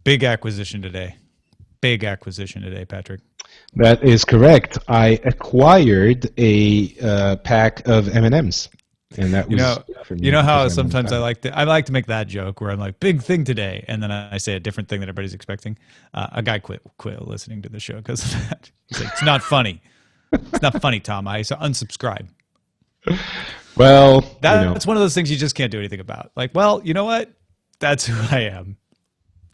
Big acquisition today. Big acquisition today, Patrick. That is correct. I acquired a pack of M&Ms. And that was for me. You know how sometimes I like to make that joke where I'm like, big thing today, and then I say a different thing that everybody's expecting. A guy quit listening to the show because of that. He's like, it's not funny. It's not funny, Tom. I unsubscribe. Well, that's one of those things you just can't do anything about. Like, well, you know what? That's who I am.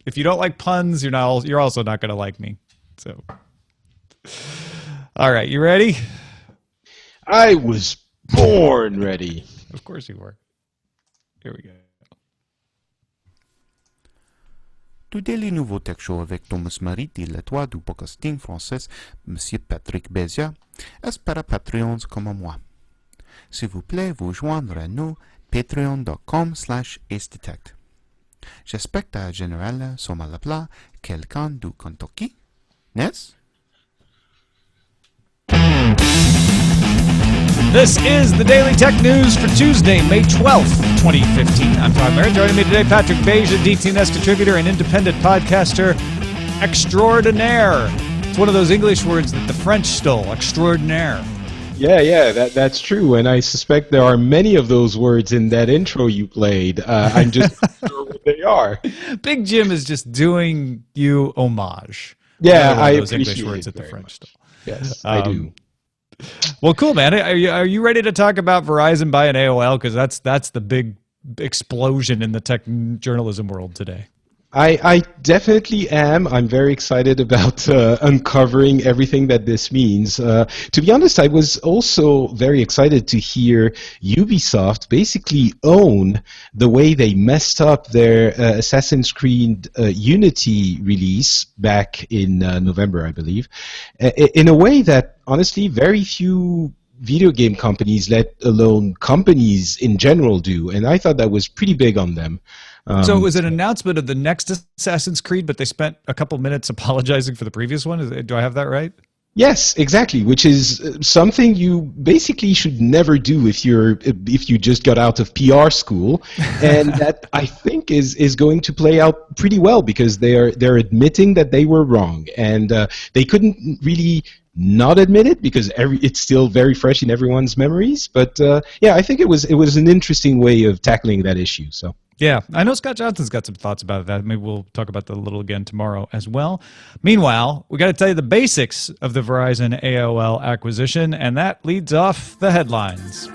If you don't like puns, you're also not going to like me. So, all right, you ready? I was born ready. Of course you were. Here we go. Du Daily Nouveau Tech Show avec Thomas Marie et le toit du podcasting français, Monsieur Patrick Beja, est para Patreons comme moi. S'il vous plaît, vous joindre à nous, patreon.com/acedetect. J'espère que général sommes à la plat quelqu'un du Kentucky, n'est-ce? This is the Daily Tech News for Tuesday, May 12th, 2015. I'm Tom Merritt. Joining me today, Patrick Beja, DTNS contributor and independent podcaster extraordinaire. It's one of those English words that the French stole, extraordinaire. Yeah, that's true. And I suspect there are many of those words in that intro you played. I'm just not sure what they are. Big Jim is just doing you homage. Yeah, I those appreciate English words it that the very French much. stole. Yes, I do. Well, cool, man. Are you ready to talk about Verizon buying AOL? Because that's the big explosion in the tech journalism world today. I definitely am. I'm very excited about uncovering everything that this means. To be honest, I was also very excited to hear Ubisoft basically own the way they messed up their Assassin's Creed Unity release back in November, I believe, in a way that, honestly, very few video game companies, let alone companies in general, do. And I thought that was pretty big on them. So it was an announcement of the next Assassin's Creed, but they spent a couple minutes apologizing for the previous one. Do I have that right? Yes, exactly. Which is something you basically should never do if you just got out of PR school, and that I think is going to play out pretty well because they're admitting that they were wrong, and they couldn't really not admit it because it's still very fresh in everyone's memories. But yeah, I think it was an interesting way of tackling that issue. So. Yeah, I know Scott Johnson's got some thoughts about that. Maybe we'll talk about that a little again tomorrow as well. Meanwhile, we got to tell you the basics of the Verizon AOL acquisition, and that leads off the headlines.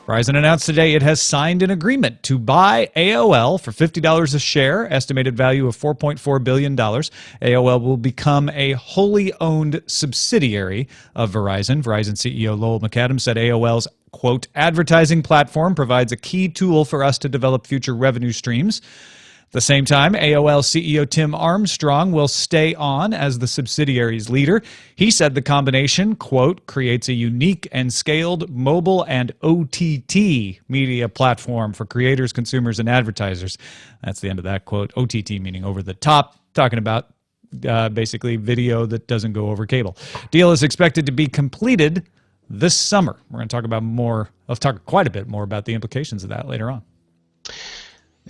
Verizon announced today it has signed an agreement to buy AOL for $50 a share, estimated value of $4.4 billion. AOL will become a wholly owned subsidiary of Verizon. Verizon CEO Lowell McAdams said AOL's, quote, advertising platform provides a key tool for us to develop future revenue streams. At the same time, AOL CEO Tim Armstrong will stay on as the subsidiary's leader. He said the combination, quote, creates a unique and scaled mobile and OTT media platform for creators, consumers, and advertisers. That's the end of that quote. OTT meaning over the top, talking about basically video that doesn't go over cable. Deal is expected to be completed this summer. We're going to talk about more. I'll talk quite a bit more about the implications of that later on.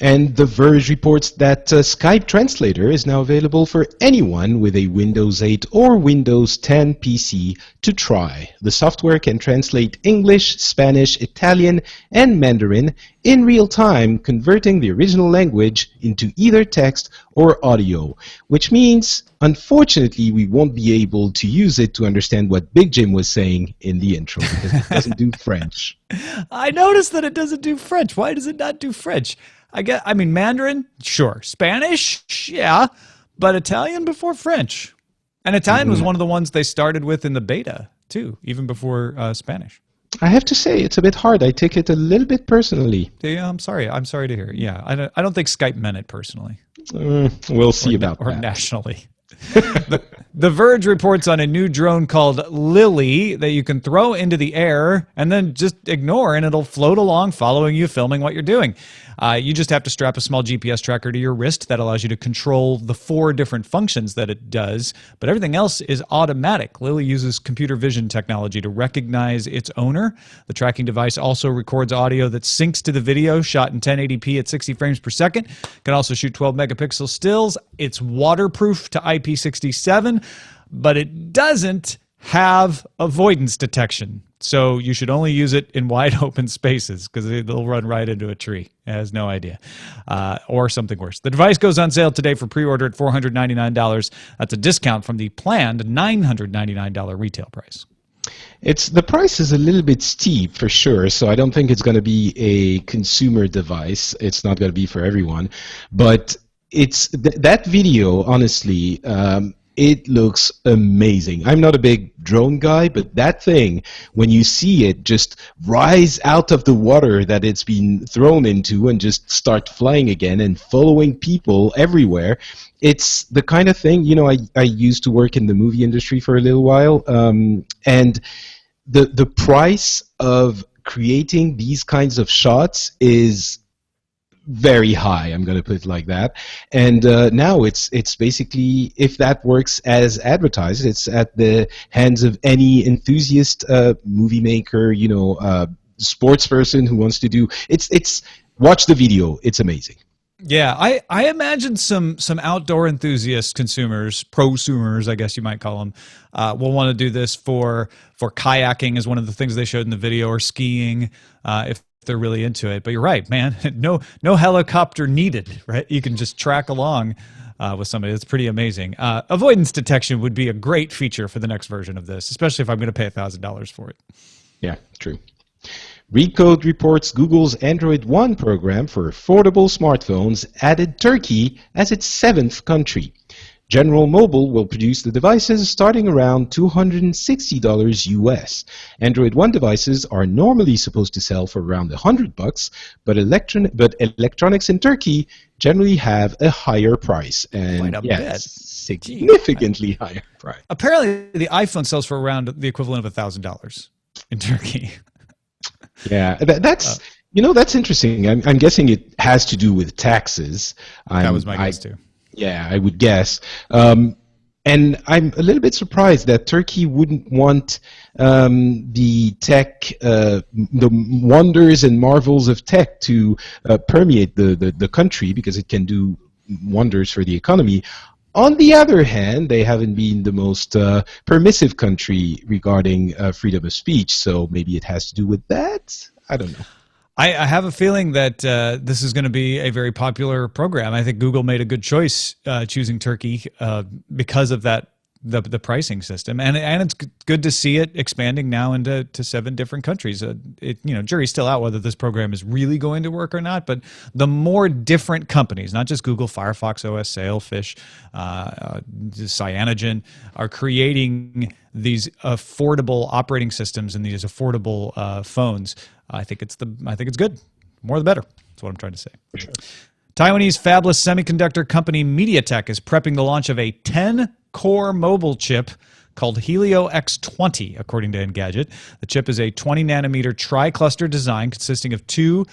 And The Verge reports that Skype Translator is now available for anyone with a Windows 8 or Windows 10 PC to try. The software can translate English, Spanish, Italian, and Mandarin in real time, converting the original language into either text or audio, which means, unfortunately, we won't be able to use it to understand what Big Jim was saying in the intro because it doesn't do French. I noticed that it doesn't do French. Why does it not do French? I mean, Mandarin, sure. Spanish, yeah. But Italian before French. And Italian was one of the ones they started with in the beta, too, even before Spanish. I have to say, it's a bit hard. I take it a little bit personally. Yeah, I'm sorry. I'm sorry to hear. Yeah, I don't think Skype meant it personally. We'll see about that. Or nationally. The Verge reports on a new drone called Lily that you can throw into the air and then just ignore, and it'll float along following you, filming what you're doing. You just have to strap a small GPS tracker to your wrist that allows you to control the 4 different functions that it does, but everything else is automatic. Lily uses computer vision technology to recognize its owner. The tracking device also records audio that syncs to the video shot in 1080p at 60 frames per second. Can also shoot 12 megapixel stills. It's waterproof to IP67, but it doesn't have avoidance detection. So you should only use it in wide open spaces because they'll run right into a tree. It has no idea. Or something worse. The device goes on sale today for pre-order at $499. That's a discount from the planned $999 retail price. The price is a little bit steep for sure, so I don't think it's going to be a consumer device. It's not going to be for everyone. But that video, honestly, it looks amazing. I'm not a big drone guy, but that thing, when you see it just rise out of the water that it's been thrown into and just start flying again and following people everywhere, it's the kind of thing, I used to work in the movie industry for a little while, and the price of creating these kinds of shots is very high, I'm going to put it like that. And now it's basically, if that works as advertised, it's at the hands of any enthusiast movie maker, sports person who wants to do it's watch the video. It's amazing. Yeah, I imagine some outdoor enthusiast consumers, prosumers, I guess you might call them, will want to do this for kayaking is one of the things they showed in the video, or skiing, if they're really into it. But you're right, man. No helicopter needed, right? You can just track along with somebody. It's pretty amazing. Avoidance detection would be a great feature for the next version of this, especially if I'm going to pay $1,000 for it. Yeah, true. Recode reports Google's Android One program for affordable smartphones added Turkey as its 7th country. General Mobile will produce the devices starting around $260 US. Android One devices are normally supposed to sell for around $100, but electronics in Turkey generally have a higher price, and significantly higher price. Apparently, the iPhone sells for around the equivalent of $1,000 in Turkey. Yeah, that's that's interesting. I'm guessing it has to do with taxes. That was my guess too. Yeah, I would guess. And I'm a little bit surprised that Turkey wouldn't want the tech, the wonders and marvels of tech to permeate the country, because it can do wonders for the economy. On the other hand, they haven't been the most permissive country regarding freedom of speech, so maybe it has to do with that? I don't know. I have a feeling that this is going to be a very popular program. I think Google made a good choice choosing Turkey because of that, the pricing system, and it's good to see it expanding now into 7 different countries. Jury's still out whether this program is really going to work or not. But the more different companies, not just Google, Firefox OS, Sailfish, Cyanogen, are creating these affordable operating systems and these affordable phones, I think it's good. The more the better. That's what I'm trying to say. For sure. Taiwanese fabless semiconductor company MediaTek is prepping the launch of a 10-core mobile chip called Helio X20, according to Engadget. The chip is a 20-nanometer tri-cluster design consisting of 2.45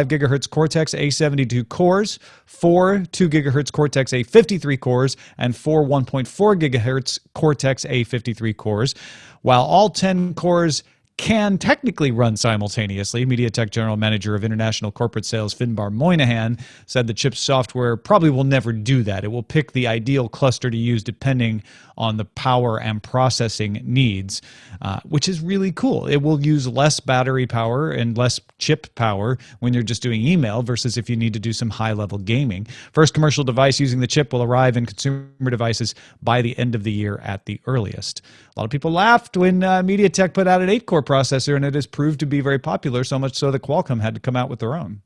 gigahertz Cortex-A72 cores, 4 2 gigahertz Cortex-A53 cores, and 4 1.4 gigahertz Cortex-A53 cores. While all 10 cores can technically run simultaneously, MediaTek General Manager of International Corporate Sales Finbar Moynihan said the chip's software probably will never do that. It will pick the ideal cluster to use depending on the power and processing needs, which is really cool. It will use less battery power and less chip power when you're just doing email versus if you need to do some high-level gaming. First commercial device using the chip will arrive in consumer devices by the end of the year at the earliest. A lot of people laughed when MediaTek put out an 8-core processor, and it has proved to be very popular, so much so that Qualcomm had to come out with their own.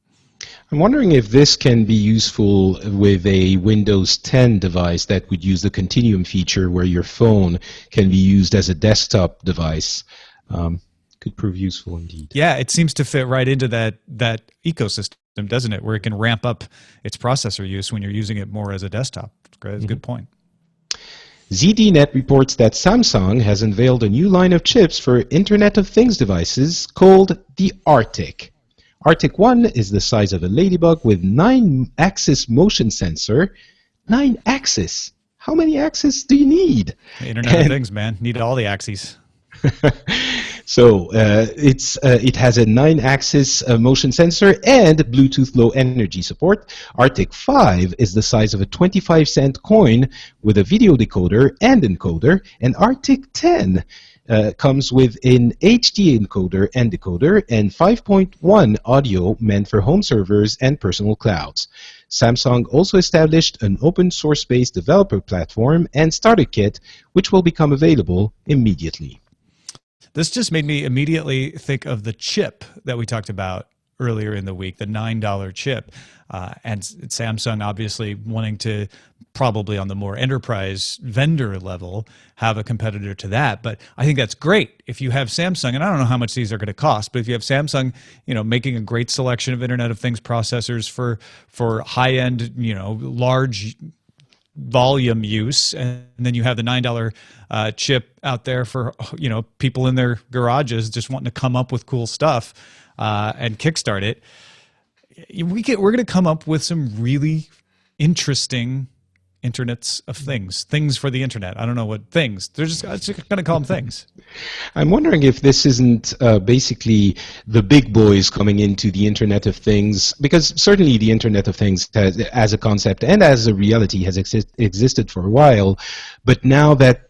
I'm wondering if this can be useful with a Windows 10 device that would use the Continuum feature where your phone can be used as a desktop device. Could prove useful indeed. Yeah, it seems to fit right into that ecosystem, doesn't it, where it can ramp up its processor use when you're using it more as a desktop. That's a good point. ZDNet reports that Samsung has unveiled a new line of chips for Internet of Things devices called the Arctic. Arctic 1 is the size of a ladybug with 9-axis motion sensor. 9 axis? How many axes do you need? Internet of Things, man. Need all the axes. So it has a 9-axis motion sensor and Bluetooth Low Energy support. Arctic 5 is the size of a 25-cent coin with a video decoder and encoder. And Arctic 10 comes with an HD encoder and decoder and 5.1 audio meant for home servers and personal clouds. Samsung also established an open source-based developer platform and starter kit, which will become available immediately. This just made me immediately think of the chip that we talked about earlier in the week, the $9 chip. And Samsung obviously wanting to, probably on the more enterprise vendor level, have a competitor to that. But I think that's great if you have Samsung, and I don't know how much these are going to cost, but if you have Samsung, making a great selection of Internet of Things processors for high-end, large volume use, and then you have the $9 chip out there for people in their garages just wanting to come up with cool stuff and kickstart it. We're going to come up with some really interesting internets of things for the internet. I don't know what things. I'm just going to call them things. I'm wondering if this isn't basically the big boys coming into the Internet of Things, because certainly the Internet of Things has, as a concept and as a reality, has existed for a while, but now that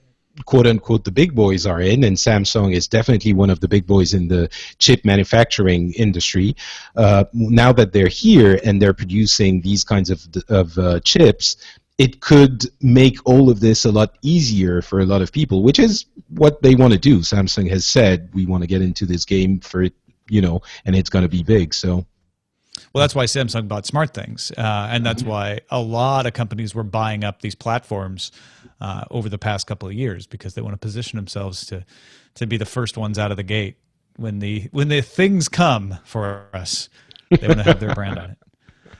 quote-unquote the big boys are in, and Samsung is definitely one of the big boys in the chip manufacturing industry, now that they're here and they're producing these kinds of chips, it could make all of this a lot easier for a lot of people, which is what they want to do. Samsung has said, we want to get into this game for, and it's going to be big. So, well, that's why Samsung bought SmartThings, and that's why a lot of companies were buying up these platforms over the past couple of years, because they want to position themselves to be the first ones out of the gate when the things come for us. They want to have their brand on it.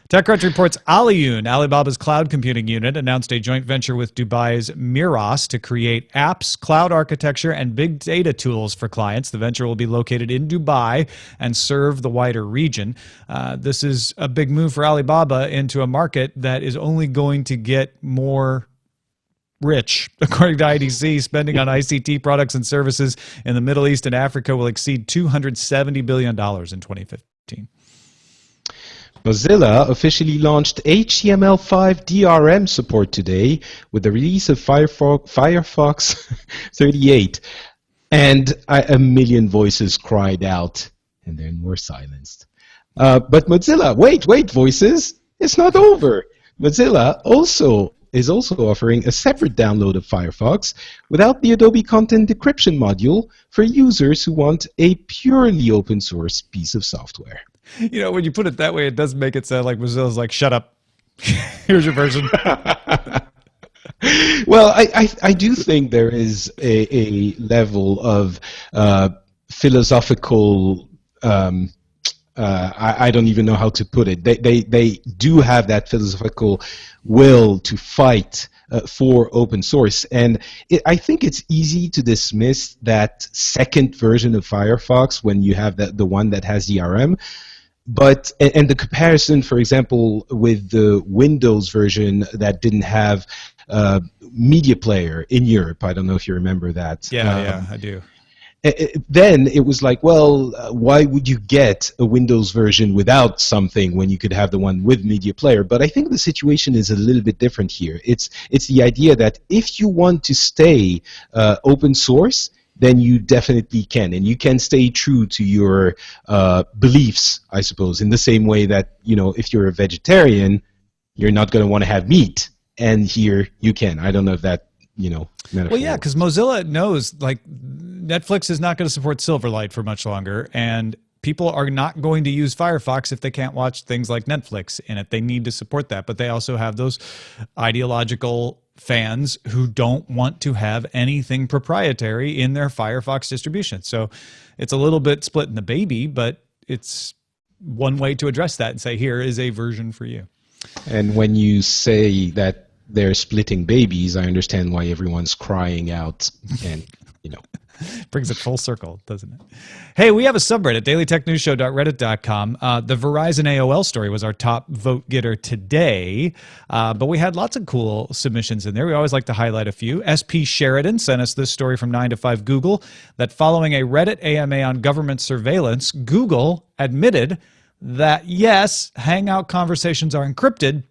TechCrunch reports Aliyun, Alibaba's cloud computing unit, announced a joint venture with Dubai's Miras to create apps, cloud architecture, and big data tools for clients. The venture will be located in Dubai and serve the wider region. This is a big move for Alibaba into a market that is only going to get more rich. According to IDC, spending on ICT products and services in the Middle East and Africa will exceed $270 billion in 2015. Mozilla officially launched HTML5 DRM support today with the release of Firefox 38. And a million voices cried out, and then were silenced. But Mozilla, wait, voices, it's not over. Mozilla is also offering a separate download of Firefox without the Adobe Content Decryption module for users who want a purely open source piece of software. When you put it that way, it does make it sound like Mozilla's like, shut up. Here's your version. Well, I do think there is a level of philosophical, I don't even know how to put it. They do have that philosophical will to fight for open source. And I think it's easy to dismiss that second version of Firefox when you have the one that has DRM. But and the comparison, for example, with the Windows version that didn't have media player in Europe, I don't know if you remember that. Yeah, I do. Then it was like, well, why would you get a Windows version without something when you could have the one with media player? But I think the situation is a little bit different here. It's the idea that if you want to stay open source, then you definitely can. And you can stay true to your beliefs, I suppose, in the same way that, if you're a vegetarian, you're not going to want to have meat. And here you can. I don't know if that, metaphor. Well, yeah, because Mozilla knows, like, Netflix is not going to support Silverlight for much longer, and people are not going to use Firefox if they can't watch things like Netflix in it. They need to support that, but they also have those ideological fans who don't want to have anything proprietary in their Firefox distribution. So it's a little bit split in the baby, but it's one way to address that and say, here is a version for you. And when you say that they're splitting babies, I understand why everyone's crying out and, you know. Brings it full circle, doesn't it? Hey, we have a subreddit, dailytechnewsshow.reddit.com. The Verizon AOL story was our top vote getter today, but we had lots of cool submissions in there. We always like to highlight a few. SP Sheridan sent us this story from 9 to 5 Google, that following a Reddit AMA on government surveillance, Google admitted that, yes, Hangout conversations are encrypted,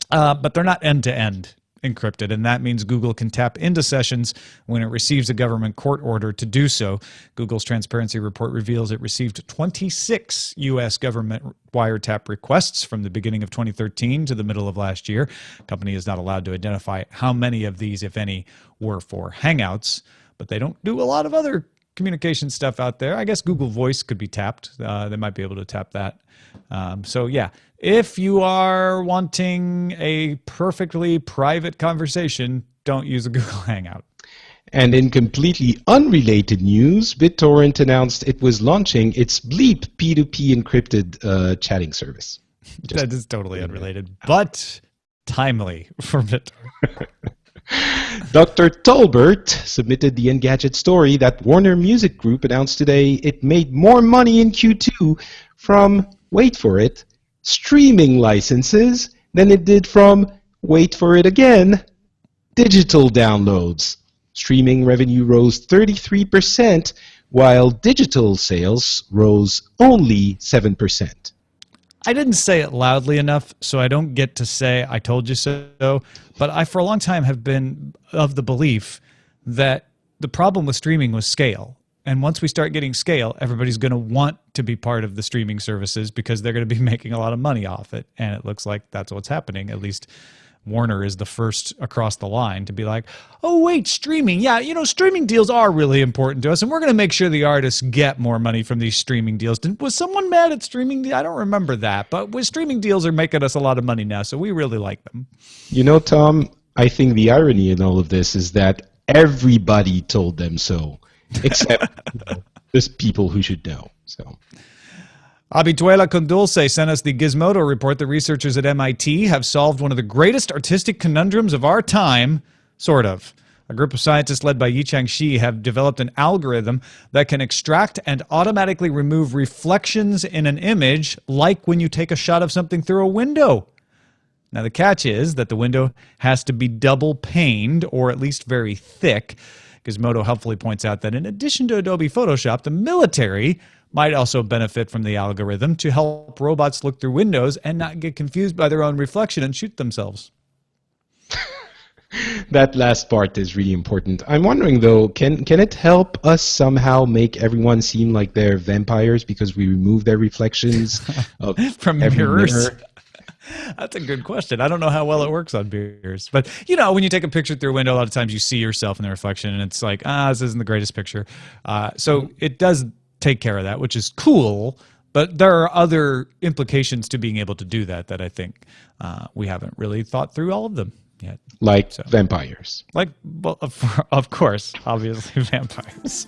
but they're not end-to-end encrypted, and that means Google can tap into sessions when it receives a government court order to do so. Google's transparency report reveals it received 26 U.S. government wiretap requests from the beginning of 2013 to the middle of last year. The company is not allowed to identify how many of these, if any, were for Hangouts, but they don't do a lot of other communication stuff out there. I guess Google Voice could be tapped. They might be able to tap that. So yeah, if you are wanting a perfectly private conversation, don't use a Google Hangout. And in completely unrelated news, BitTorrent announced it was launching its Bleep P2P encrypted chatting service. That is totally unrelated, but timely for BitTorrent. Dr. Tolbert submitted the Engadget story that Warner Music Group announced today it made more money in Q2 from, wait for it, streaming licenses than it did from, wait for it again, digital downloads. Streaming revenue rose 33%, while digital sales rose only 7%. I didn't say it loudly enough, so I don't get to say I told you so, but I for a long time have been of the belief that the problem with streaming was scale. And once we start getting scale, everybody's going to want to be part of the streaming services because they're going to be making a lot of money off it. And it looks like that's what's happening. At least Warner is the first across the line to be like, oh, wait, streaming. Yeah, you know, streaming deals are really important to us, and we're going to make sure the artists get more money from these streaming deals. Was someone mad at streaming? I don't remember that, but streaming deals are making us a lot of money now, so we really like them. You know, Tom, I think the irony in all of this is that everybody told them so, except just people who should know. So. Habichuelacondulce sent us the Gizmodo report that researchers at MIT have solved one of the greatest artistic conundrums of our time, sort of. A group of scientists led by Yichang Shi have developed an algorithm that can extract and automatically remove reflections in an image, like when you take a shot of something through a window. Now, the catch is that the window has to be double paned, or at least very thick. Gizmodo helpfully points out that in addition to Adobe Photoshop, the military might also benefit from the algorithm to help robots look through windows and not get confused by their own reflection and shoot themselves. That last part is really important. I'm wondering, though, can it help us somehow make everyone seem like they're vampires because we remove their reflections from mirrors? Mirror? That's a good question. I don't know how well it works on mirrors. But, you know, when you take a picture through a window, a lot of times you see yourself in the reflection, and it's like, this isn't the greatest picture. So it does take care of that, which is cool, but there are other implications to being able to do that I think we haven't really thought through all of them yet. Like vampires. Like, well, of course, obviously vampires.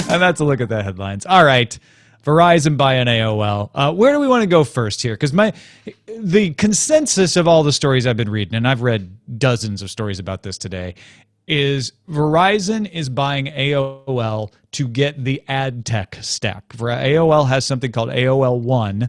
And that's a look at the headlines. All right, Verizon buying AOL. Where do we want to go first here? Because the consensus of all the stories I've been reading, and I've read dozens of stories about this today, is Verizon is buying AOL to get the ad tech stack. AOL has something called AOL One,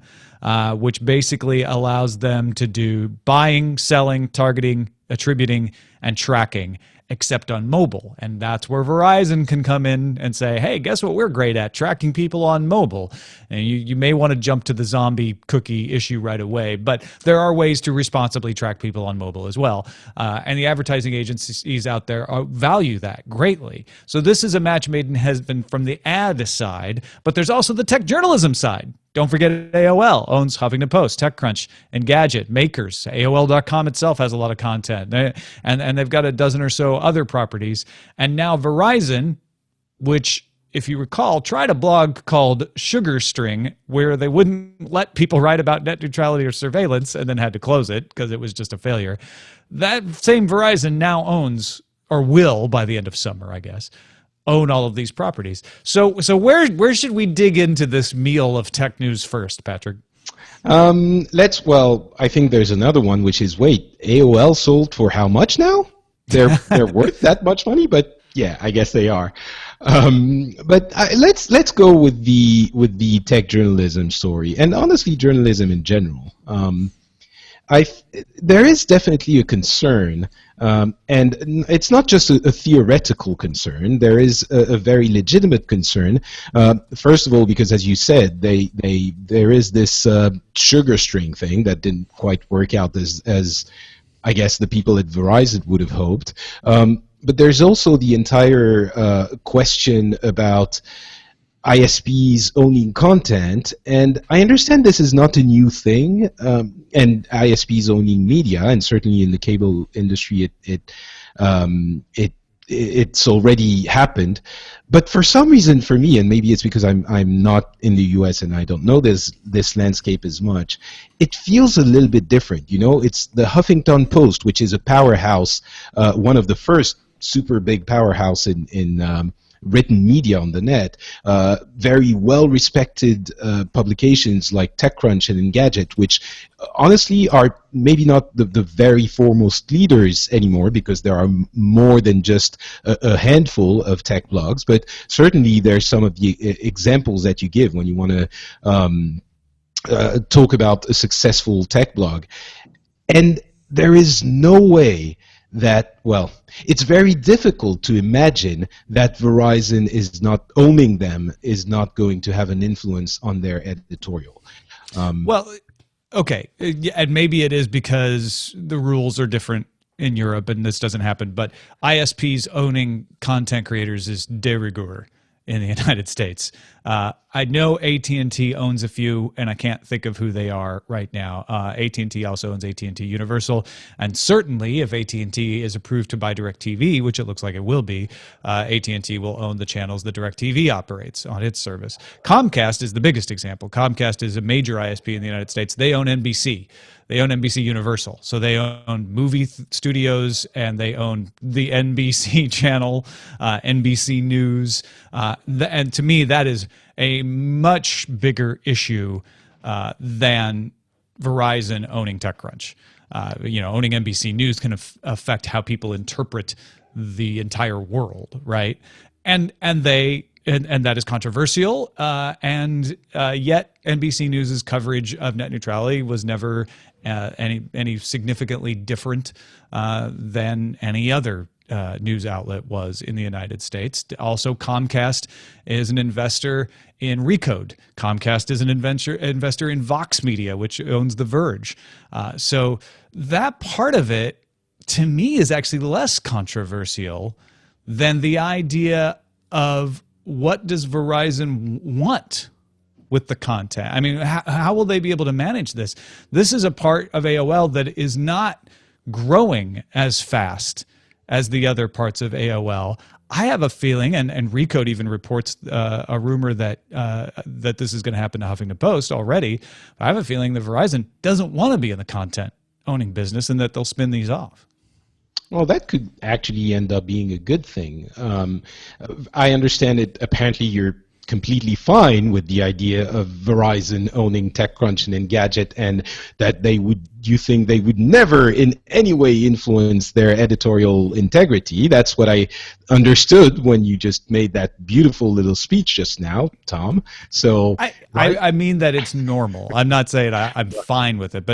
which basically allows them to do buying, selling, targeting, attributing, and tracking, except on mobile. And that's where Verizon can come in and say, hey, guess what we're great at? Tracking people on mobile. And you may want to jump to the zombie cookie issue right away, but there are ways to responsibly track people on mobile as well. And the advertising agencies out there value that greatly. So this is a match made in heaven from the ad side, but there's also the tech journalism side. Don't forget AOL owns Huffington Post, TechCrunch, Engadget, Makers. AOL.com itself has a lot of content. And they've got a dozen or so other properties. And now Verizon, which, if you recall, tried a blog called Sugar String, where they wouldn't let people write about net neutrality or surveillance and then had to close it because it was just a failure. That same Verizon now owns, or will by the end of summer, I guess, own all of these properties. So where should we dig into this meal of tech news first, Patrick? Well, I think there's another one, which is, wait, AOL sold for how much now? They're worth that much money, but yeah, I guess they are. But let's go with the tech journalism story, and honestly, journalism in general. There is definitely a concern, and it's not just a theoretical concern. There is a very legitimate concern. First of all, because as you said, there is this sugar string thing that didn't quite work out as I guess the people at Verizon would have hoped. But there's also the entire question about ISPs owning content, and I understand this is not a new thing, and ISPs owning media, and certainly in the cable industry, it's already happened. But for some reason, for me, and maybe it's because I'm not in the U.S. and I don't know this landscape as much, it feels a little bit different. You know, it's the Huffington Post, which is a powerhouse, one of the first super big powerhouse in written media on the net, very well-respected publications like TechCrunch and Engadget, which honestly are maybe not the very foremost leaders anymore, because there are more than just a handful of tech blogs, but certainly there's some of the examples that you give when you want to talk about a successful tech blog. And there is no way that, well, it's very difficult to imagine that Verizon is not owning them, is not going to have an influence on their editorial. Well, okay, and maybe it is because the rules are different in Europe and this doesn't happen, but ISPs owning content creators is de rigueur in the United States. I know AT&T owns a few, and I can't think of who they are right now. AT&T also owns AT&T Universal, and certainly if AT&T is approved to buy DirecTV, which it looks like it will be, AT&T will own the channels that DirecTV operates on its service. Comcast is the biggest example. Comcast is a major ISP in the United States. They own NBC. They own NBC Universal. So they own movie studios, and they own the NBC channel, NBC News. And to me, that is a much bigger issue than Verizon owning TechCrunch. Owning NBC News can affect how people interpret the entire world, right? And that is controversial, and yet NBC News's coverage of net neutrality was never any significantly different than any other news outlet was in the United States. Also, Comcast is an investor in Recode. Comcast is an investor in Vox Media, which owns The Verge. So that part of it, to me, is actually less controversial than the idea of what does Verizon want with the content. I mean, how will they be able to manage this? This is a part of AOL that is not growing as fast as the other parts of AOL. I have a feeling, and Recode even reports a rumor that this is going to happen to Huffington Post already. I have a feeling that Verizon doesn't want to be in the content owning business, and that they'll spin these off. Well, that could actually end up being a good thing. I understand it. Apparently, you're completely fine with the idea of Verizon owning TechCrunch and Engadget, and that you think they would never in any way influence their editorial integrity. That's what I understood when you just made that beautiful little speech just now, Tom. So I mean that it's normal. I'm not saying I'm fine with it,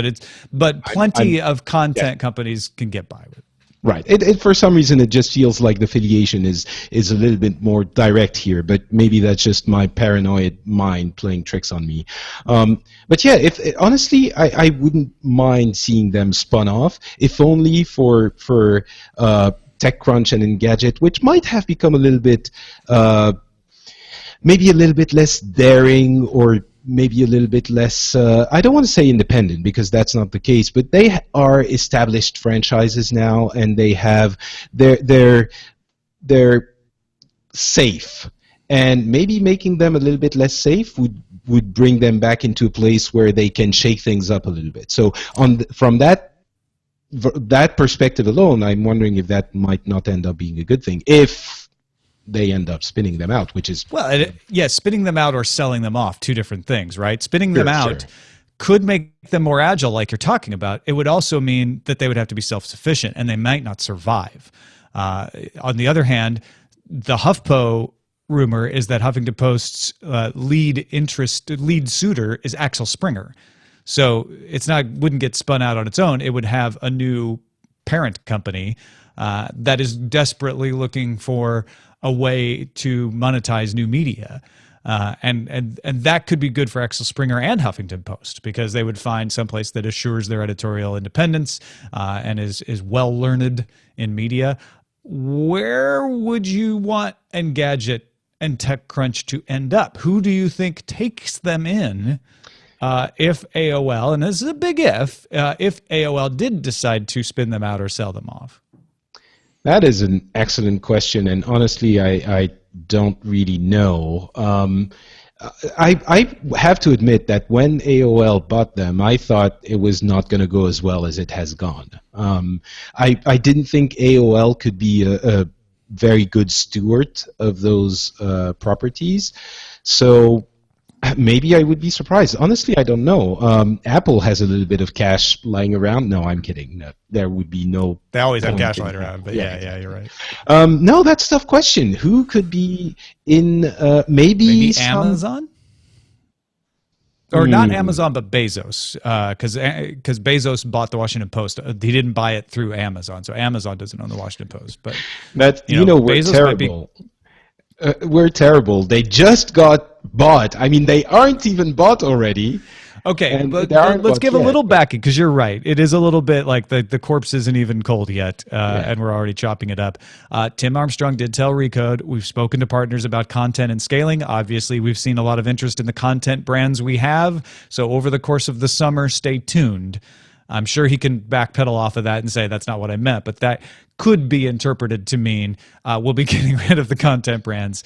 but plenty of content companies can get by with it. Right. It for some reason it just feels like the affiliation is a little bit more direct here, but maybe that's just my paranoid mind playing tricks on me. But yeah, honestly, I wouldn't mind seeing them spun off, if only for TechCrunch and Engadget, which might have become a little bit maybe a little bit less daring, or maybe a little bit less, I don't want to say independent, because that's not the case, but they are established franchises now, and they're safe. And maybe making them a little bit less safe would bring them back into a place where they can shake things up a little bit. So from that perspective alone, I'm wondering if that might not end up being a good thing, if they end up spinning them out, which is... Well, spinning them out or selling them off, two different things, right? Spinning them out could make them more agile, like you're talking about. It would also mean that they would have to be self-sufficient, and they might not survive. On the other hand, the HuffPo rumor is that Huffington Post's lead suitor is Axel Springer. So wouldn't get spun out on its own. It would have a new parent company that is desperately looking for a way to monetize new media. And that could be good for Axel Springer and Huffington Post, because they would find someplace that assures their editorial independence and is well learned in media. Where would you want Engadget and TechCrunch to end up? Who do you think takes them in if AOL, and this is a big if AOL did decide to spin them out or sell them off? That is an excellent question, and honestly, I don't really know. I have to admit that when AOL bought them, I thought it was not going to go as well as it has gone. I didn't think AOL could be a very good steward of those properties, so maybe I would be surprised. Honestly, I don't know. Apple has a little bit of cash lying around. No, I'm kidding. No, there would be no. They always have cash lying around, but yeah, you're right. No, that's a tough question. Who could be in? Maybe Amazon. Or not Amazon, but Bezos, because Bezos bought the Washington Post. He didn't buy it through Amazon, so Amazon doesn't own the Washington Post. But we're Bezos terrible. We're terrible. They just got bought. I mean, they aren't even bought already. Okay, but let's give a little backing, because you're right. It is a little bit like the corpse isn't even cold yet, and we're already chopping it up. Tim Armstrong did tell Recode. We've spoken to partners about content and scaling. Obviously, we've seen a lot of interest in the content brands we have. So over the course of the summer, stay tuned. I'm sure he can backpedal off of that and say that's not what I meant, but that could be interpreted to mean we'll be getting rid of the content brands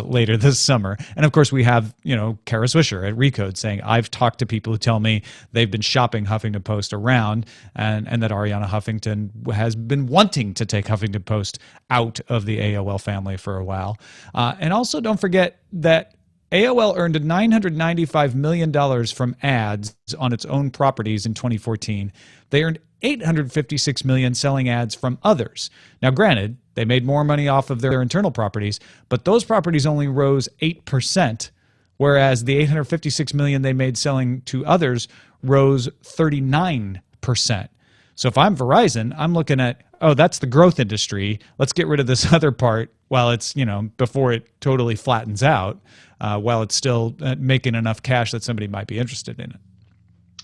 later this summer. And of course, we have Kara Swisher at Recode saying, I've talked to people who tell me they've been shopping Huffington Post around, and that Arianna Huffington has been wanting to take Huffington Post out of the AOL family for a while. And also, don't forget that AOL earned $995 million from ads on its own properties in 2014. They earned $856 million selling ads from others. Now, granted, they made more money off of their internal properties, but those properties only rose 8%, whereas the $856 million they made selling to others rose 39%. So if I'm Verizon, I'm looking at, that's the growth industry. Let's get rid of this other part while it's, before it totally flattens out, while it's still making enough cash that somebody might be interested in it.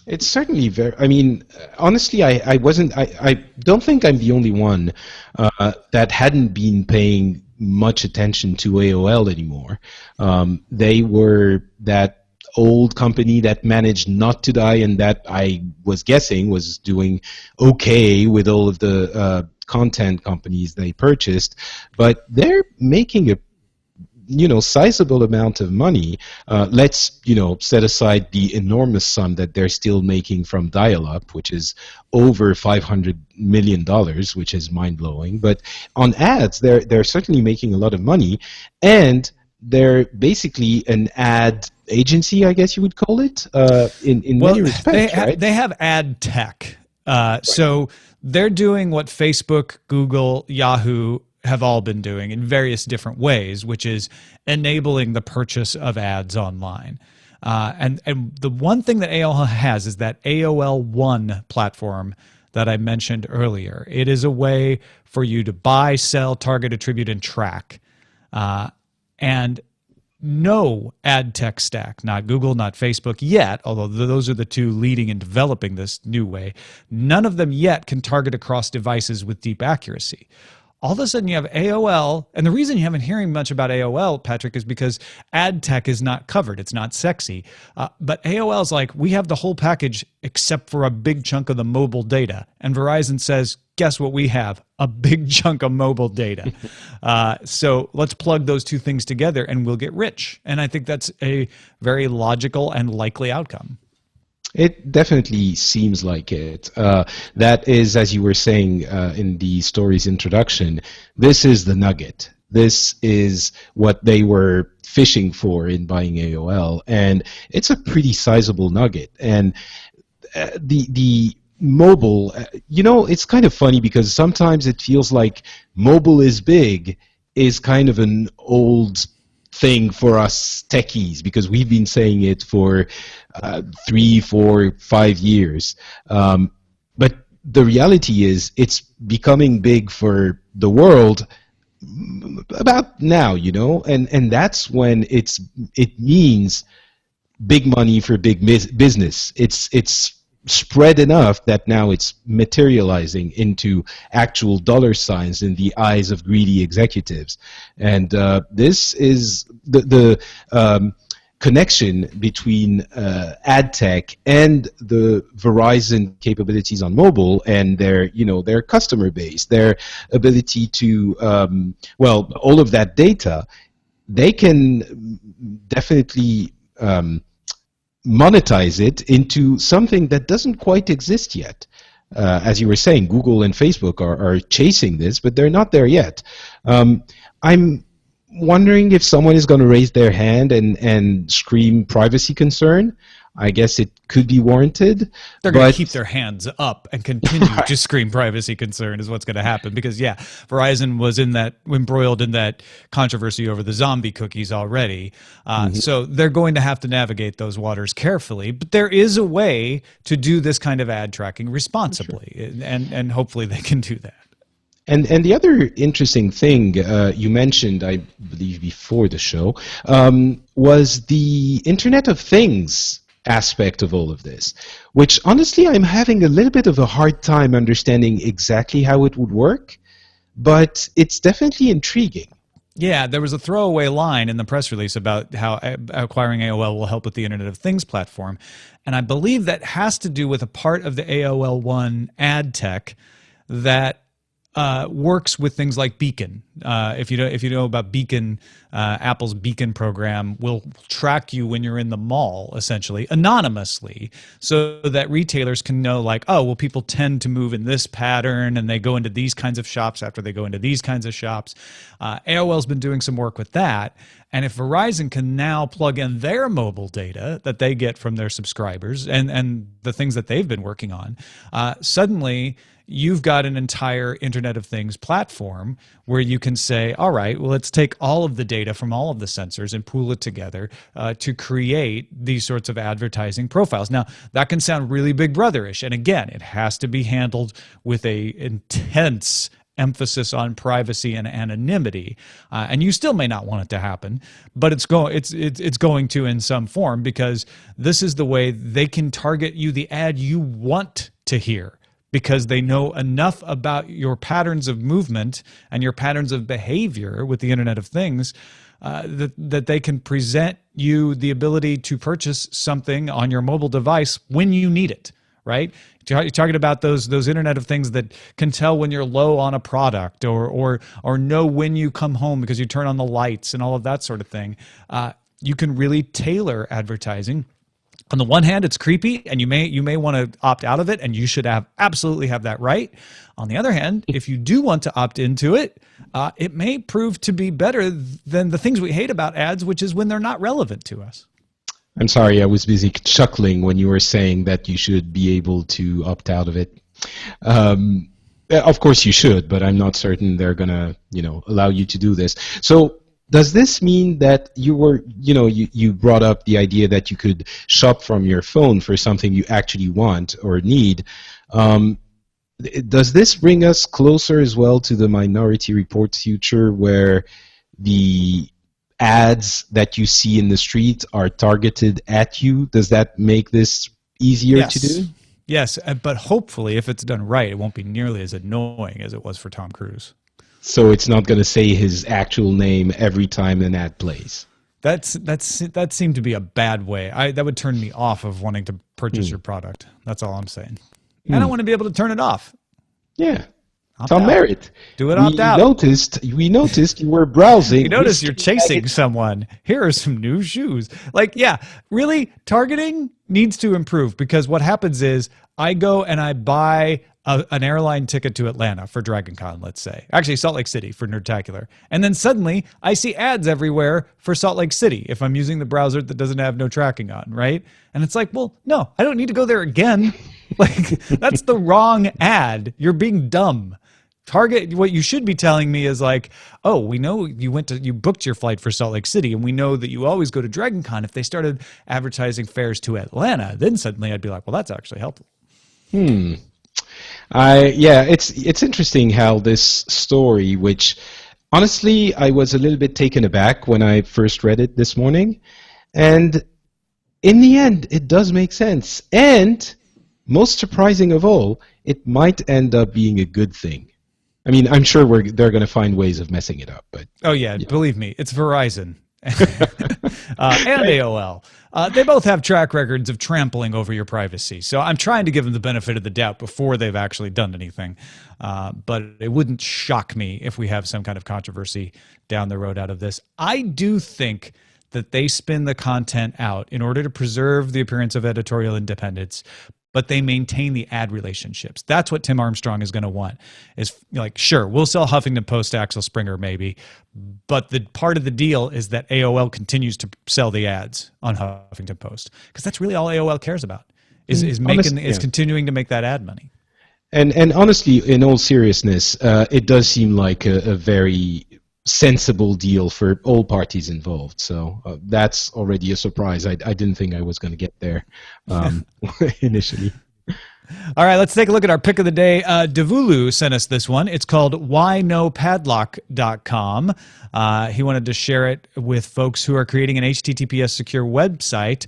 It's certainly very. I mean, honestly, I don't think I'm the only one that hadn't been paying much attention to AOL anymore. They were that old company that managed not to die, and that I was guessing was doing okay with all of the content companies they purchased, but they're making a sizable amount of money. Let's set aside the enormous sum that they're still making from dial-up, which is over $500 million, which is mind-blowing. But on ads, they're certainly making a lot of money, and they're basically an ad agency, I guess you would call it, in many respects, right? They have ad tech. So they're doing what Facebook, Google, Yahoo have all been doing in various different ways, which is enabling the purchase of ads online. And the one thing that AOL has is that AOL One platform that I mentioned earlier. It is a way for you to buy, sell, target, attribute, and track. And no ad tech stack, not Google, not Facebook yet, although those are the two leading and developing this new way, none of them yet can target across devices with deep accuracy. All of a sudden you have AOL, and the reason you haven't hearing much about AOL, Patrick, is because ad tech is not covered. It's not sexy. But AOL's like, we have the whole package except for a big chunk of the mobile data. And Verizon says, guess what we have? A big chunk of mobile data. So let's plug those two things together and we'll get rich. And I think that's a very logical and likely outcome. It definitely seems like it. That is, as you were saying in the story's introduction, this is the nugget. this is what they were fishing for in buying AOL, and it's a pretty sizable nugget. And the mobile, it's kind of funny because sometimes it feels like mobile is big is kind of an old thing for us techies, because we've been saying it for 3, 4, 5 years. But the reality is it's becoming big for the world about now, and that's when it means big money for big business. It's spread enough that now it's materializing into actual dollar signs in the eyes of greedy executives. And this is the connection between ad tech and the Verizon capabilities on mobile and their customer base, their ability to all of that data. They can definitely monetize it into something that doesn't quite exist yet. As you were saying, Google and Facebook are chasing this, but they're not there yet. I'm wondering if someone is going to raise their hand and scream privacy concern. I guess it could be warranted. They're going to keep their hands up and continue to scream privacy concern is what's going to happen. Because, Verizon was embroiled in that controversy over the zombie cookies already. So they're going to have to navigate those waters carefully. But there is a way to do this kind of ad tracking responsibly. Sure. And hopefully they can do that. And the other interesting thing you mentioned, I believe, before the show, was the Internet of Things aspect of all of this, which honestly I'm having a little bit of a hard time understanding exactly how it would work, but it's definitely intriguing. Yeah, there was a throwaway line in the press release about how acquiring AOL will help with the Internet of Things platform, and I believe that has to do with a part of the AOL One ad tech that works with things like Beacon. If you know about Beacon, Apple's Beacon program will track you when you're in the mall, essentially anonymously, so that retailers can know, like, oh, well, people tend to move in this pattern, and they go into these kinds of shops after they go into these kinds of shops. AOL's been doing some work with that, and if Verizon can now plug in their mobile data that they get from their subscribers and the things that they've been working on, suddenly you've got an entire Internet of Things platform where you can say, all right, well, let's take all of the data from all of the sensors and pool it together to create these sorts of advertising profiles. Now, that can sound really Big Brother-ish. And again, it has to be handled with a intense emphasis on privacy and anonymity, and you still may not want it to happen, but it's going to in some form, because this is the way they can target you the ad you want to hear, because they know enough about your patterns of movement and your patterns of behavior with the Internet of Things that they can present you the ability to purchase something on your mobile device when you need it, right? You're talking about those Internet of Things that can tell when you're low on a product or know when you come home because you turn on the lights and all of that sort of thing. You can really tailor advertising. On the one hand, it's creepy, and you may want to opt out of it, and you should absolutely have that right. On the other hand, if you do want to opt into it, it may prove to be better than the things we hate about ads, which is when they're not relevant to us. I'm sorry, I was busy chuckling when you were saying that you should be able to opt out of it. Of course you should, but I'm not certain they're gonna, allow you to do this. So, does this mean that you brought up the idea that you could shop from your phone for something you actually want or need? Does this bring us closer as well to the Minority Report future, where the ads that you see in the street are targeted at you? Does that make this easier to do? Yes, but hopefully, if it's done right, it won't be nearly as annoying as it was for Tom Cruise. So it's not going to say his actual name every time an ad plays. That seemed to be a bad way. That would turn me off of wanting to purchase your product. That's all I'm saying. I don't want to be able to turn it off. Yeah. Tom Merritt. Do it opt out. We noticed you were browsing. We noticed you're chasing someone. Here are some new shoes. Really, targeting needs to improve, because what happens is I go and I buy an airline ticket to Atlanta for DragonCon, let's say. Actually, Salt Lake City for Nerdtacular. And then suddenly I see ads everywhere for Salt Lake City if I'm using the browser that doesn't have no tracking on, right? And it's like, well, no, I don't need to go there again. Like, that's the wrong ad. You're being dumb. Target, what you should be telling me is like, oh, we know you booked your flight for Salt Lake City, and we know that you always go to DragonCon. If they started advertising fares to Atlanta, then suddenly I'd be like, well, that's actually helpful. Yeah, it's interesting how this story, which honestly I was a little bit taken aback when I first read it this morning, and in the end it does make sense. And most surprising of all, it might end up being a good thing. I mean, I'm sure they're going to find ways of messing it up, but oh yeah, believe me, it's Verizon and AOL. They both have track records of trampling over your privacy, so I'm trying to give them the benefit of the doubt before they've actually done anything. But it wouldn't shock me if we have some kind of controversy down the road out of this. I do think that they spin the content out in order to preserve the appearance of editorial independence, but they maintain the ad relationships. That's what Tim Armstrong is going to want. Is like, sure, we'll sell Huffington Post to Axel Springer maybe, but the part of the deal is that AOL continues to sell the ads on Huffington Post, because that's really all AOL cares about is continuing to make that ad money. And honestly, in all seriousness, it does seem like a very sensible deal for all parties involved. So that's already a surprise. I didn't think I was going to get there initially. All right, let's take a look at our pick of the day. Devulu sent us this one. It's called whynopadlock.com. He wanted to share it with folks who are creating an HTTPS secure website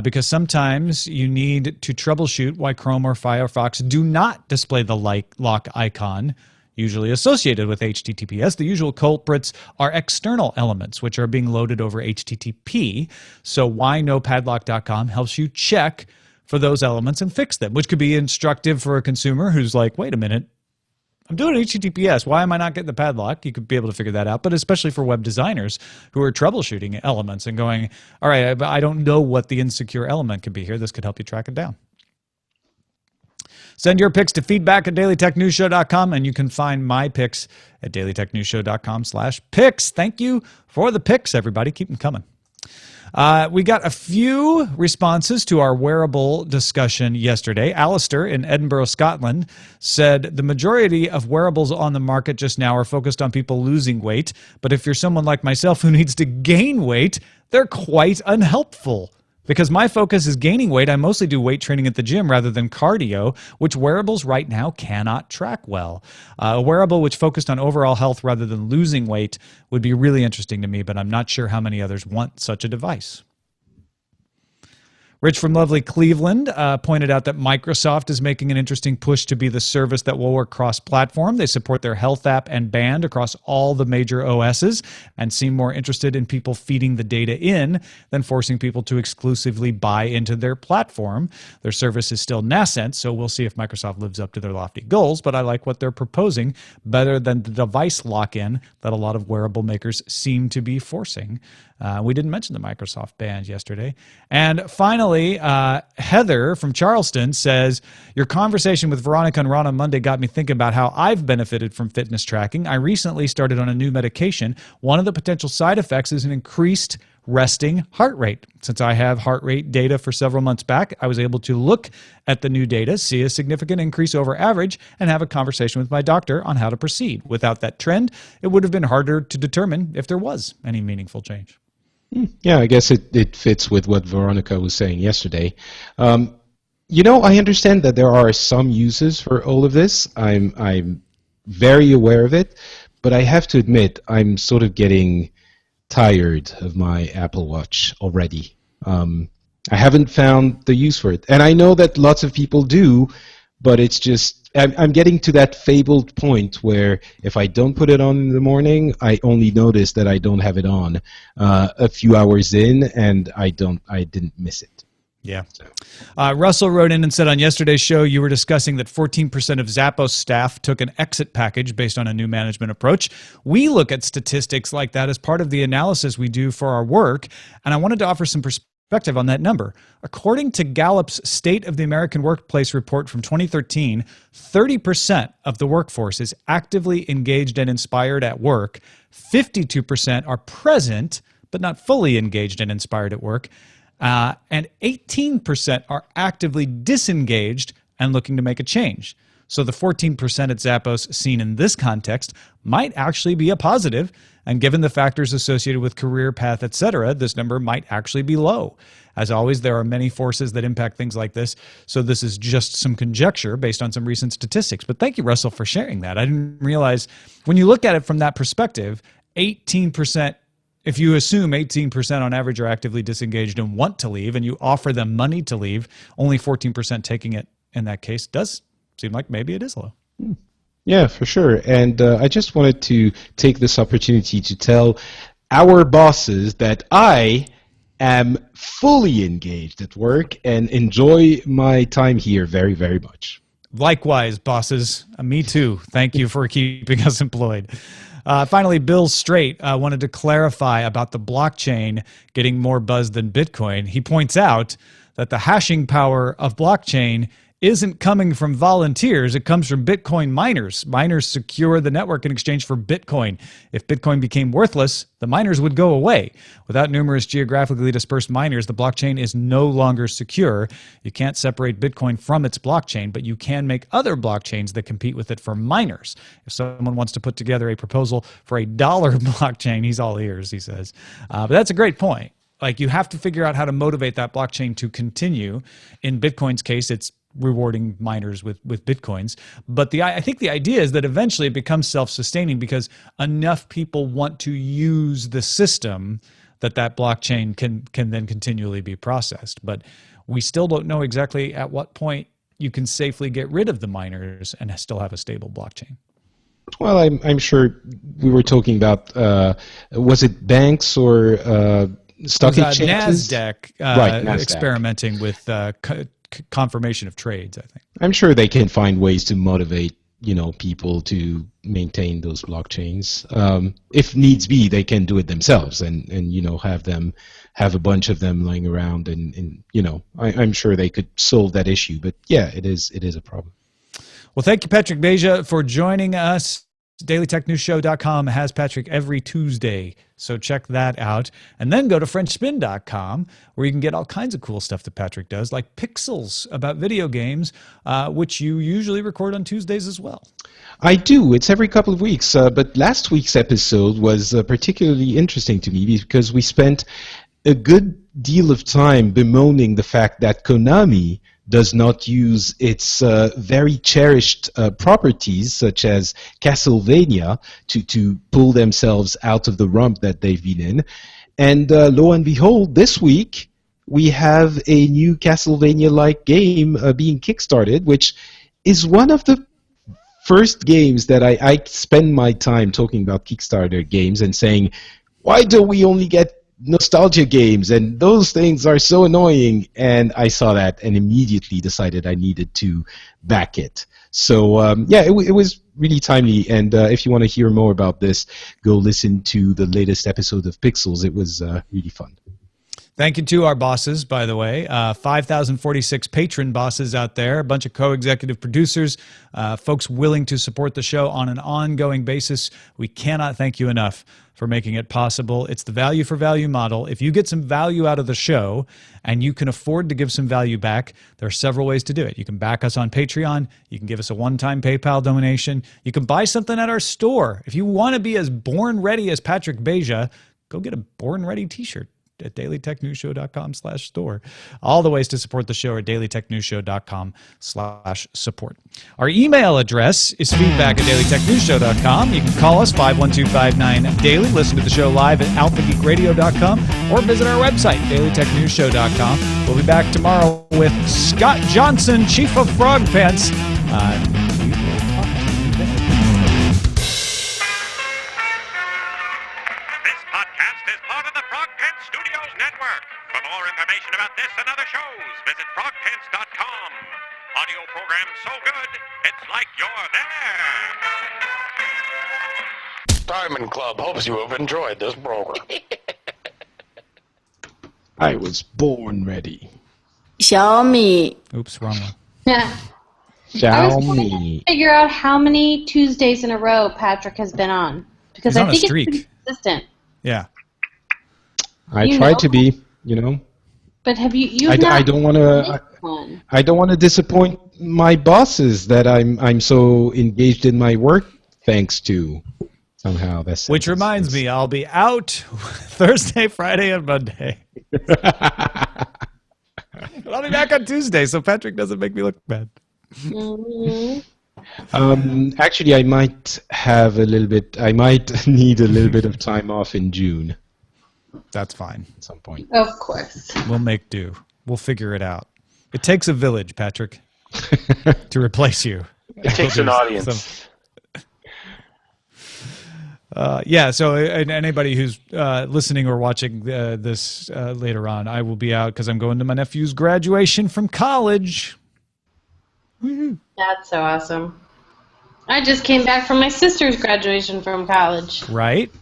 because sometimes you need to troubleshoot why Chrome or Firefox do not display the lock icon usually associated with HTTPS. The usual culprits are external elements, which are being loaded over HTTP. So whynopadlock.com helps you check for those elements and fix them, which could be instructive for a consumer who's like, wait a minute, I'm doing HTTPS. Why am I not getting the padlock? You could be able to figure that out, but especially for web designers who are troubleshooting elements and going, all right, I don't know what the insecure element could be here. This could help you track it down. Send your picks to feedback@dailytechnewsshow.com, and you can find my picks at dailytechnewsshow.com/picks. Thank you for the picks, everybody. Keep them coming. We got a few responses to our wearable discussion yesterday. Alistair in Edinburgh, Scotland, said the majority of wearables on the market just now are focused on people losing weight, but if you're someone like myself who needs to gain weight, they're quite unhelpful. Because my focus is gaining weight, I mostly do weight training at the gym rather than cardio, which wearables right now cannot track well. A wearable which focused on overall health rather than losing weight would be really interesting to me, but I'm not sure how many others want such a device. Rich from lovely Cleveland pointed out that Microsoft is making an interesting push to be the service that will work cross-platform. They support their health app and band across all the major OSs and seem more interested in people feeding the data in than forcing people to exclusively buy into their platform. Their service is still nascent, so we'll see if Microsoft lives up to their lofty goals, but I like what they're proposing better than the device lock-in that a lot of wearable makers seem to be forcing. We didn't mention the Microsoft band yesterday. And finally, Heather from Charleston says, your conversation with Veronica and Ron on Monday got me thinking about how I've benefited from fitness tracking. I recently started on a new medication. One of the potential side effects is an increased resting heart rate. Since I have heart rate data for several months back, I was able to look at the new data, see a significant increase over average, and have a conversation with my doctor on how to proceed. Without that trend, it would have been harder to determine if there was any meaningful change. Yeah, I guess it fits with what Veronica was saying yesterday. I understand that there are some uses for all of this. I'm very aware of it, but I have to admit I'm sort of getting tired of my Apple Watch already. I haven't found the use for it, and I know that lots of people do, but it's just I'm getting to that fabled point where if I don't put it on in the morning, I only notice that I don't have it on a few hours in, and I didn't miss it. Yeah. Russell wrote in and said on yesterday's show you were discussing that 14% of Zappos staff took an exit package based on a new management approach. We look at statistics like that as part of the analysis we do for our work, and I wanted to offer some perspective perspective on that number. According to Gallup's State of the American Workplace report from 2013, 30% of the workforce is actively engaged and inspired at work. 52% are present, but not fully engaged and inspired at work. And 18% are actively disengaged and looking to make a change. So the 14% at Zappos seen in this context might actually be a positive, and given the factors associated with career path, etc., this number might actually be low. As always, there are many forces that impact things like this, so this is just some conjecture based on some recent statistics. But thank you, Russell, for sharing that. I didn't realize, when you look at it from that perspective, 18%, if you assume 18% on average are actively disengaged and want to leave, and you offer them money to leave, only 14% taking it in that case does seem like maybe it is low. Yeah, for sure. And I just wanted to take this opportunity to tell our bosses that I am fully engaged at work and enjoy my time here very, very much. Likewise, bosses. Me too. Thank you for keeping us employed. Finally, Bill Straight wanted to clarify about the blockchain getting more buzz than Bitcoin. He points out that the hashing power of blockchain isn't coming from volunteers. It comes from Bitcoin miners. Miners secure the network in exchange for Bitcoin. If Bitcoin became worthless, the miners would go away. Without numerous geographically dispersed miners, the blockchain is no longer secure. You can't separate Bitcoin from its blockchain, but you can make other blockchains that compete with it for miners. If someone wants to put together a proposal for a dollar blockchain, he's all ears, he says. But that's a great point. Like, you have to figure out how to motivate that blockchain to continue. In Bitcoin's case, it's rewarding miners with Bitcoins. But I think the idea is that eventually it becomes self-sustaining because enough people want to use the system that blockchain can then continually be processed. But we still don't know exactly at what point you can safely get rid of the miners and still have a stable blockchain. Well, I'm sure we were talking about, was it banks or stock exchanges? NASDAQ, Right, NASDAQ. Experimenting with confirmation of trades, I think. I'm sure they can find ways to motivate, people to maintain those blockchains. If needs be, they can do it themselves and have a bunch of them lying around and I'm sure they could solve that issue. But yeah, it is a problem. Well, thank you, Patrick Beja, for joining us. DailyTechNewsShow.com has Patrick every Tuesday, so check that out. And then go to FrenchSpin.com, where you can get all kinds of cool stuff that Patrick does, like Pixels about video games, which you usually record on Tuesdays as well. I do. It's every couple of weeks. But last week's episode was particularly interesting to me because we spent a good deal of time bemoaning the fact that Konami does not use its very cherished properties, such as Castlevania, to pull themselves out of the rump that they've been in. And lo and behold, this week we have a new Castlevania-like game being kickstarted, which is one of the first games that I spend my time talking about Kickstarter games and saying, why don't we only get nostalgia games, and those things are so annoying. And I saw that and immediately decided I needed to back it. So it was really timely. And if you want to hear more about this, go listen to the latest episode of Pixels. It was really fun. Thank you to our bosses, by the way, 5,046 patron bosses out there, a bunch of co-executive producers, folks willing to support the show on an ongoing basis. We cannot thank you enough for making it possible. It's the value for value model. If you get some value out of the show and you can afford to give some value back, there are several ways to do it. You can back us on Patreon. You can give us a one-time PayPal donation. You can buy something at our store. If you want to be as born ready as Patrick Beja, go get a born ready t-shirt at dailytechnewsshow.com/store. All the ways to support the show are dailytechnewsshow.com/support. Our email address is feedback@dailytechnewsshow.com. You can call us 512-59-DAILY, listen to the show live at alphageekradio.com, or visit our website, dailytechnewsshow.com. We'll be back tomorrow with Scott Johnson, Chief of Frog Pants. Visit frogpants.com. Audio program so good, it's like you're there. Diamond Club hopes you have enjoyed this program. I was born ready. 小米 Oops, wrong one. Yeah. I was trying to Xiaomi. figure out how many Tuesdays in a row Patrick has been on. Because He's I on a think streak. it's pretty consistent. Yeah. I You tried know. to be, you know. But have you've I not don't want to. missed one. I don't want to disappoint my bosses that I'm so engaged in my work. Thanks to somehow that's. Which reminds me, I'll be out Thursday, Friday, and Monday. But I'll be back on Tuesday, so Patrick doesn't make me look bad. Actually, I might have a little bit. I might need a little bit of time off in June That's fine. at some point. Of course. We'll make do. We'll figure it out. It takes a village, Patrick, to replace you. It takes an audience. Yeah, so anybody who's listening or watching this later on, I will be out because I'm going to my nephew's graduation from college. Woo-hoo. That's so awesome. I just came back from my sister's graduation from college. Right?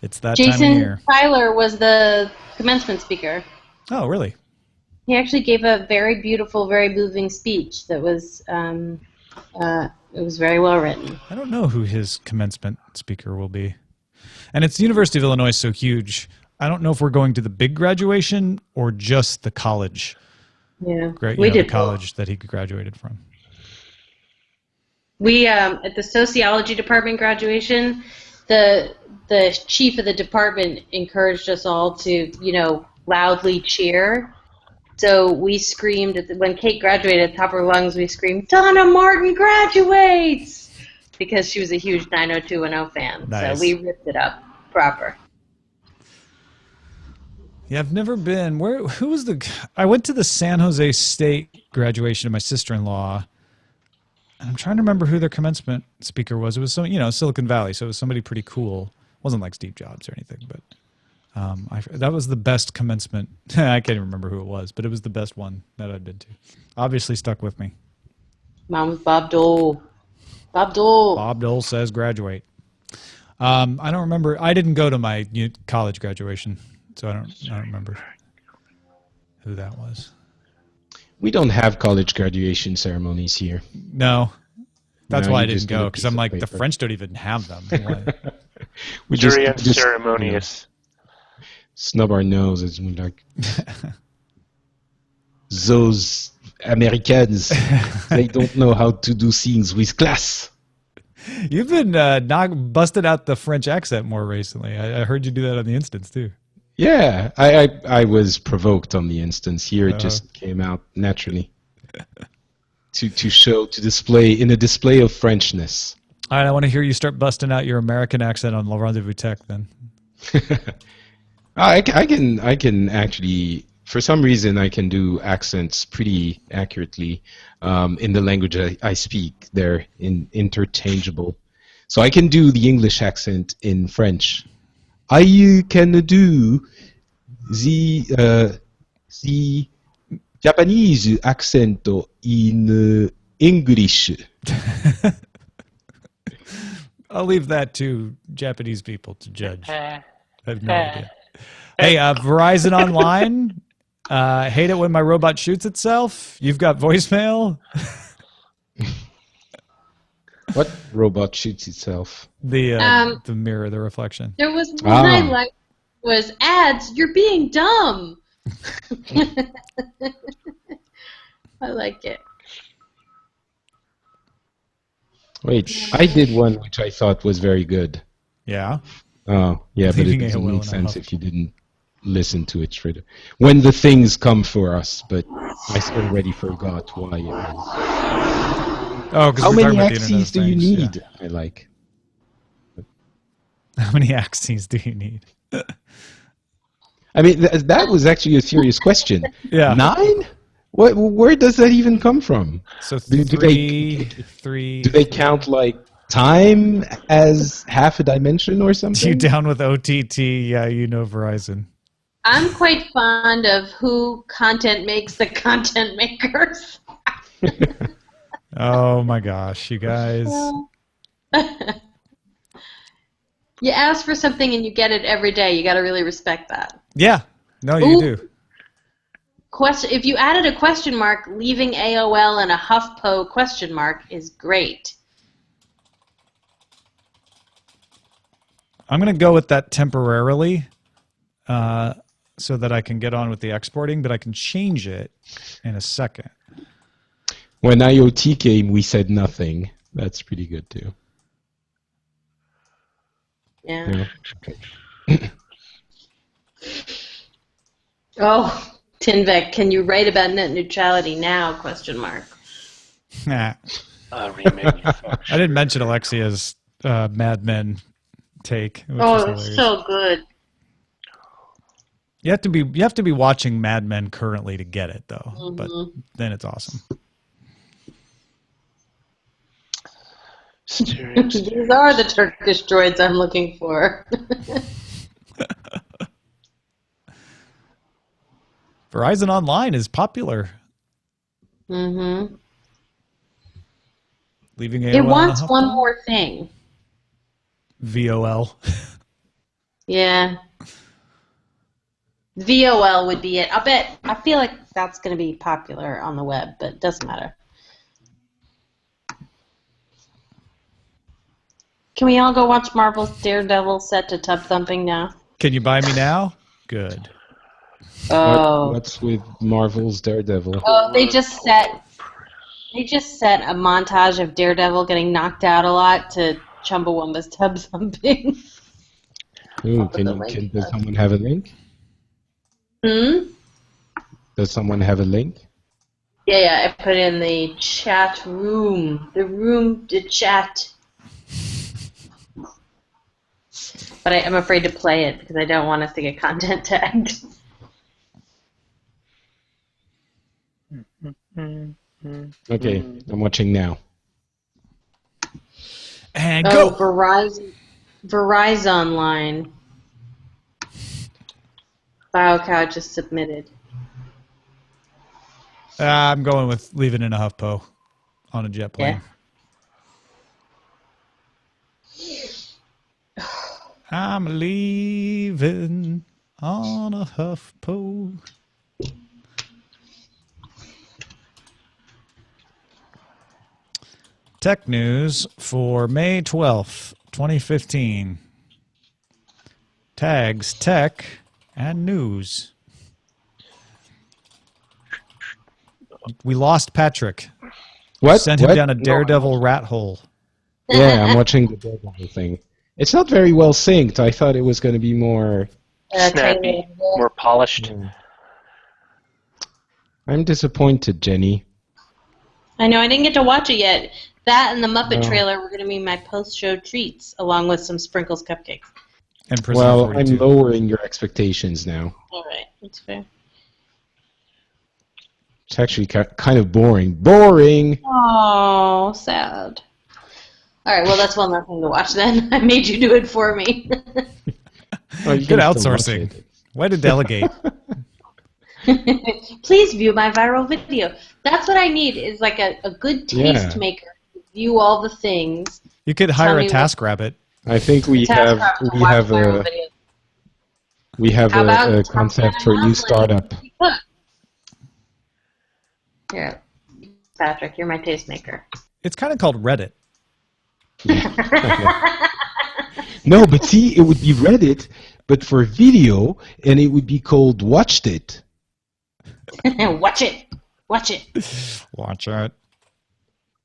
It's that time of Jason year. Tyler was the commencement speaker. Oh, really? He actually gave a very beautiful, very moving speech that was it was very well written. I don't know who his commencement speaker will be. And it's the University of Illinois so huge. I don't know if we're going to the big graduation or just the college. Yeah, We did the college that he graduated from. We at the sociology department graduation, the chief of the department encouraged us all to, loudly cheer. So we screamed when Kate graduated at the top of her lungs. We screamed, "Donna Martin graduates!" because she was a huge 90210 fan. Nice. So we ripped it up proper. Yeah, I've never been. I went to the San Jose State graduation of my sister-in-law. And I'm trying to remember who their commencement speaker was. It was Silicon Valley, so it was somebody pretty cool. It wasn't like Steve Jobs or anything, but that was the best commencement. I can't even remember who it was, but it was the best one that I'd been to. Obviously stuck with me. Mine was Bob Dole. Bob Dole. Bob Dole says graduate. I don't remember. I didn't go to my college graduation, so I don't remember who that was. We don't have college graduation ceremonies here. No. That's No, why I you didn't just get go, a because piece I'm of like, the paper. French don't even have them. We Very just unceremonious. snub our noses and we're like, those Americans, they don't know how to do things with class. You've been busted out the French accent more recently. I heard you do that on the Instance, too. Yeah, I was provoked on the instance here. It just came out naturally to display in a display of Frenchness. All right, I want to hear you start busting out your American accent on Le Rendezvous Tech then. I can actually, for some reason, I can do accents pretty accurately in the language I speak. They're interchangeable. So I can do the English accent in French. I can do the Japanese accent in English. I'll leave that to Japanese people to judge. I have no idea. Hey, Verizon Online. Hate it when my robot shoots itself. You've got voicemail. What robot shoots itself? The mirror, the reflection. There was one I liked was ads. You're being dumb. I like it. Wait, I did one which I thought was very good. Yeah. Oh, yeah, but it Leaving doesn't AOL make in a sense huff. if you didn't listen to it straight. When the things come for us, but I already forgot why it was. Oh, because How we're many talking about the Internet axes of do you Things, yeah. need? I like. How many axes do you need? I mean, that was actually a serious question. Yeah. 9? Where does that even come from? So Do three. Do they count like time as half a dimension or You something? down with OTT? Yeah, you know Verizon. I'm quite fond of who content makes the content makers. Oh my gosh, you guys. You ask for something and you get it every day. You got to really respect that. Yeah, No, you Ooh. do. Question: If you added a question mark, leaving AOL and a HuffPo question mark is great. I'm going to go with that temporarily so that I can get on with the exporting, but I can change it in a second. When IoT came, we said nothing. That's pretty good too. Yeah. Oh, Tinvec, can you write about net neutrality now? Question mark. Nah. Remanufacture. I didn't mention Alexia's Mad Men take, which was Oh, hilarious. it's so good. You have to be watching Mad Men currently to get it though, but then it's awesome. Steering. These are the Turkish droids I'm looking for. Verizon Online is popular. Mm-hmm. Leaving AOL It wants and a one HuffPo? more thing. VOL. Yeah. VOL would be it. I feel like that's going to be popular on the web, but it doesn't matter. Can we all go watch Marvel's Daredevil set to tub thumping now? Can you buy me now? Good. Oh. What's with Marvel's Daredevil? Oh, they just set a montage of Daredevil getting knocked out a lot to Chumbawamba's tub thumping. Ooh, does someone have a link? Does someone have a link? Yeah, I put in the chat room. The room to chat. But I'm afraid to play it because I don't want us to get content tagged. Okay, I'm watching now. And Oh, go! Verizon line. BioCow just submitted. I'm going with leaving in a HuffPo on a jet plane. Yeah. I'm leaving on a HuffPo. Tech news for May 12th, 2015. Tags, tech, and news. We lost Patrick. What? Sent him What? down a No, Daredevil rat hole. Yeah, I'm watching the Daredevil thing. It's not very well synced. I thought it was going to be more Snappy, more polished. I'm disappointed, Jenny. I know, I didn't get to watch it yet. That and the Muppet No. trailer were going to be my post-show treats, along with some Sprinkles cupcakes. And Prisoner Well, 42. I'm lowering your expectations now. All right, that's fair. It's actually kind of boring. Boring! Oh, sad. All right, well, that's one less thing to watch then. I made you do it for me. Oh, you Good can still watch outsourcing. it. Way to delegate. Please view my viral video. That's what I need, is like a good taste Yeah. maker. View all the things. You could Tell hire me a TaskRabbit. I think we have a How about a concept for a new startup. Here, Patrick, you're my tastemaker. It's kind of called Reddit. No, but see, it would be Reddit, but for video, and it would be called Watched It. Watch it. Watch it. Watch it.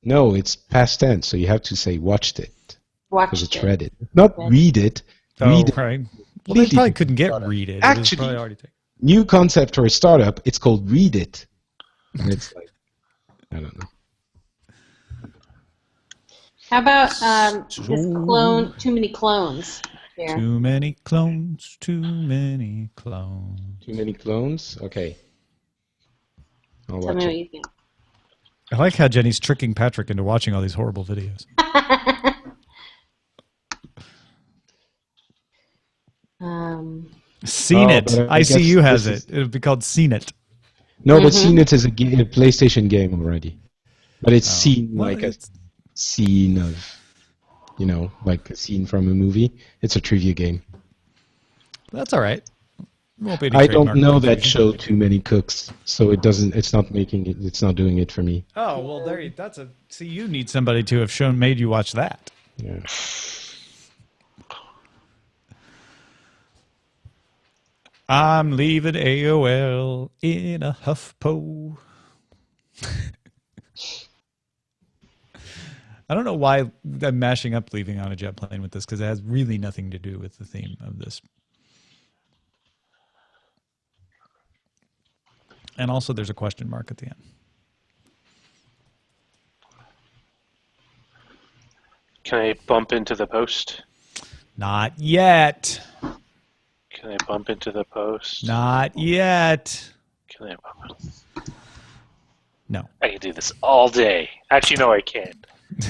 No, it's past tense, so you have to say watched it. Watch Because it's it. Reddit. Not read it. Read it. Right. Well, they probably couldn't get read it. Actually, it was probably already taken. New concept for a startup, it's called Read It. And it's like, I don't know. How about this clone? Too many clones. Here. Too many clones. Too many clones. Too many clones? Okay. I'll Tell watch me what it. you think. I like how Jenny's tricking Patrick into watching all these horrible videos. Seen Oh, It. but I guess ICU has this it. It would be called Seen It. No, but Seen It is a PlayStation game already. But it's seen Well, like a it's- scene of, you know, like a scene from a movie. It's a trivia game. That's all right. Won't be any I don't trademark know that confusion. show Too Many Cooks, so I don't trademark know that confusion. show Too Many Cooks, so it doesn't. It's not making it. It's not doing it for me. Oh well, see, you need somebody to have made you watch that. Yeah. I'm leaving AOL in a HuffPo. I don't know why I'm mashing up leaving on a jet plane with this, because it has really nothing to do with the theme of this. And also there's a question mark at the end. Can I bump into the post? Not yet. Can I bump into the post? Not yet. Can I bump in? No. I can do this all day. Actually, no, I can't.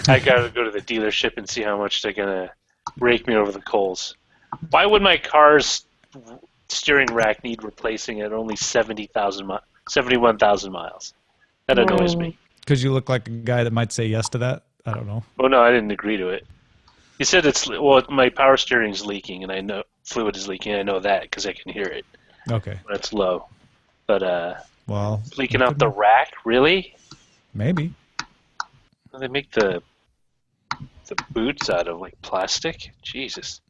I gotta go to the dealership and see how much they're gonna rake me over the coals. Why would my car's steering rack need replacing at only 71,000 miles? That annoys me. Because you look like a guy that might say yes to that? I don't know. Oh no, I didn't agree to it. He said my power steering's leaking, and I know fluid is leaking. I know that because I can hear it. Okay. When it's low. But well, leaking out the rack, really? Maybe. They make the boots out of like plastic. Jesus.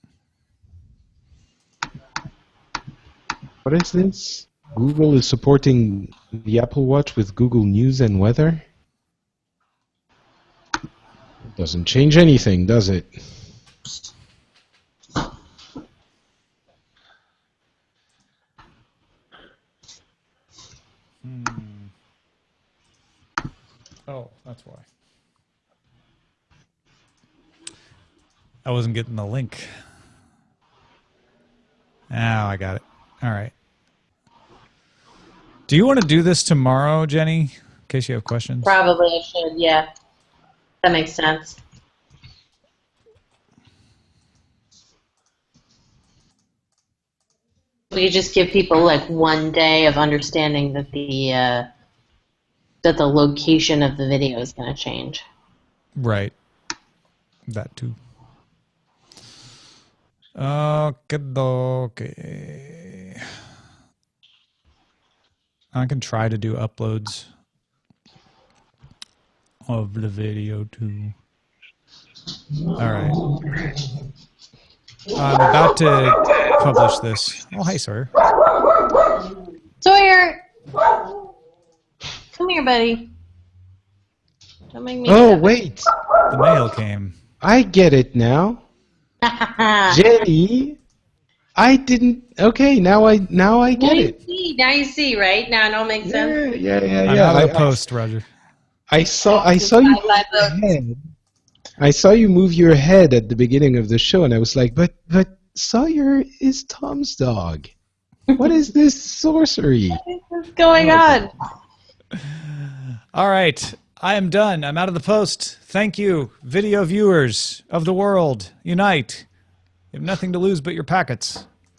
What is this? Google is supporting the Apple Watch with Google News and Weather? It doesn't change anything, does it? Oh, that's why. I wasn't getting the link. Now I got it. All right. Do you want to do this tomorrow, Jenny? In case you have questions. Probably I should, yeah. That makes sense. We could just give people like one day of understanding that the location of the video is going to change. Right. That too. Okay. I can try to do uploads of the video too. All right. I'm about to publish this. Oh, hi, sir. Sawyer! Come here, buddy. Don't make me Oh, wait. The mail came. I get it now. Jenny, I didn't. Okay, now I get it. Now you see, right? Now it all makes sense. Yeah. I'm out of the post, Roger. I saw you move your head. I saw you move your head at the beginning of the show, and I was like, but Sawyer is Tom's dog. What is this sorcery? What's going on? All right. I am done. I'm out of the post. Thank you, video viewers of the world. Unite. You have nothing to lose but your packets.